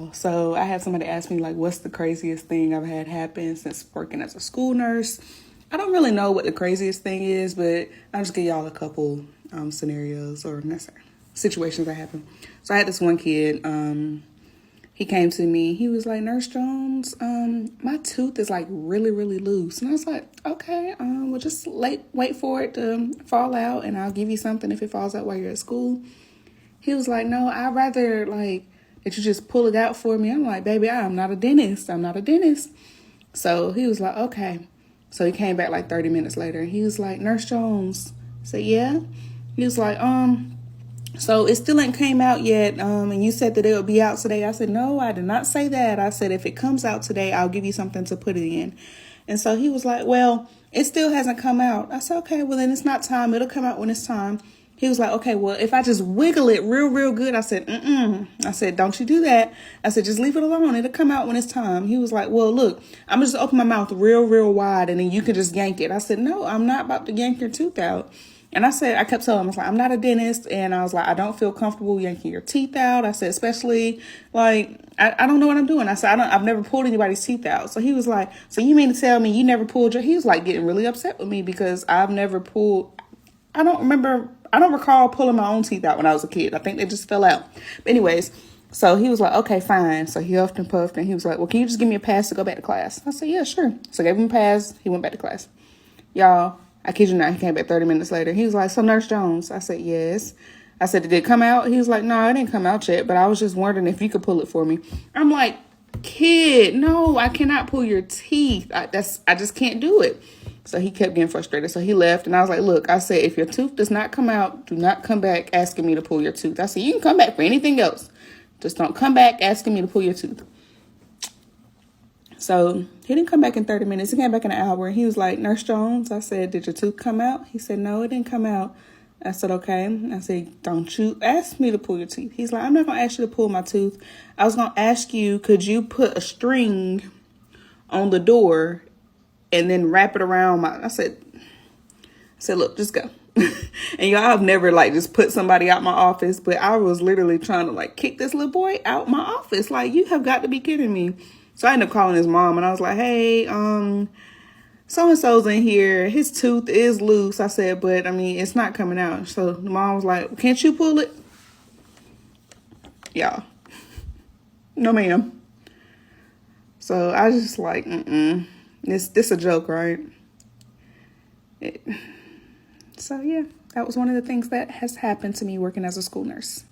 y'all. So I had somebody ask me, like, what's the craziest thing I've had happen since working as a school nurse? I don't really know what the craziest thing is, but I'll just give y'all a couple scenarios or situations that happened. So I had this one kid. He came to me. He was like, Nurse Jones, my tooth is like really, really loose. And I was like, okay, well, just wait for it to fall out, and I'll give you something if it falls out while you're at school. He was like, no, I'd rather like that you just pull it out for me. I'm like, baby, I'm not a dentist. I'm not a dentist. So he was like, okay. So he came back like 30 minutes later. He was like, Nurse Jones. I said, yeah. He was like, so it still ain't came out yet. And you said that it would be out today. I said, no, I did not say that. I said, if it comes out today, I'll give you something to put it in. And so he was like, well, it still hasn't come out. I said, okay, well then it's not time. It'll come out when it's time. He was like, okay, well, if I just wiggle it real, real good. I said, I said, don't you do that. I said, just leave it alone. It'll come out when it's time. He was like, well, look, I'm just open my mouth real, real wide, and then you can just yank it. I said, no, I'm not about to yank your tooth out. And I kept telling him, I was like, I'm not a dentist. And I was like, I don't feel comfortable yanking your teeth out. I said, especially like, I don't know what I'm doing. I said, I've never pulled anybody's teeth out. So he was like, so you mean to tell me you never pulled he was like getting really upset with me because I've never pulled, I don't recall pulling my own teeth out when I was a kid. I think they just fell out. But anyways, so he was like, okay, fine. So he huffed and puffed and he was like, well, can you just give me a pass to go back to class? I said, yeah, sure. So I gave him a pass. He went back to class. Y'all, I kid you not, he came back 30 minutes later. He was like, so Nurse Jones? I said, yes. I said, did it come out? He was like, no, it didn't come out yet, but I was just wondering if you could pull it for me. I'm like, kid, no, I cannot pull your teeth. I just can't do it. So he kept getting frustrated. So he left, and I was like, look, I said, if your tooth does not come out, do not come back asking me to pull your tooth. I said, you can come back for anything else. Just don't come back asking me to pull your tooth. So he didn't come back in 30 minutes. He came back in an hour. He was like, Nurse Jones, I said, did your tooth come out? He said, no, it didn't come out. I said, okay. I said, don't you ask me to pull your teeth. He's like, I'm not going to ask you to pull my tooth. I was going to ask you, could you put a string on the door and then wrap it around I said, look, just go. And y'all, I've never like just put somebody out my office, but I was literally trying to like kick this little boy out my office. Like, you have got to be kidding me. So I ended up calling his mom, and I was like, hey, so-and-so's in here. His tooth is loose. I said, but I mean, it's not coming out. So the mom was like, can't you pull it? Y'all, no ma'am. So I was just like, this a joke, right? So yeah, that was one of the things that has happened to me working as a school nurse.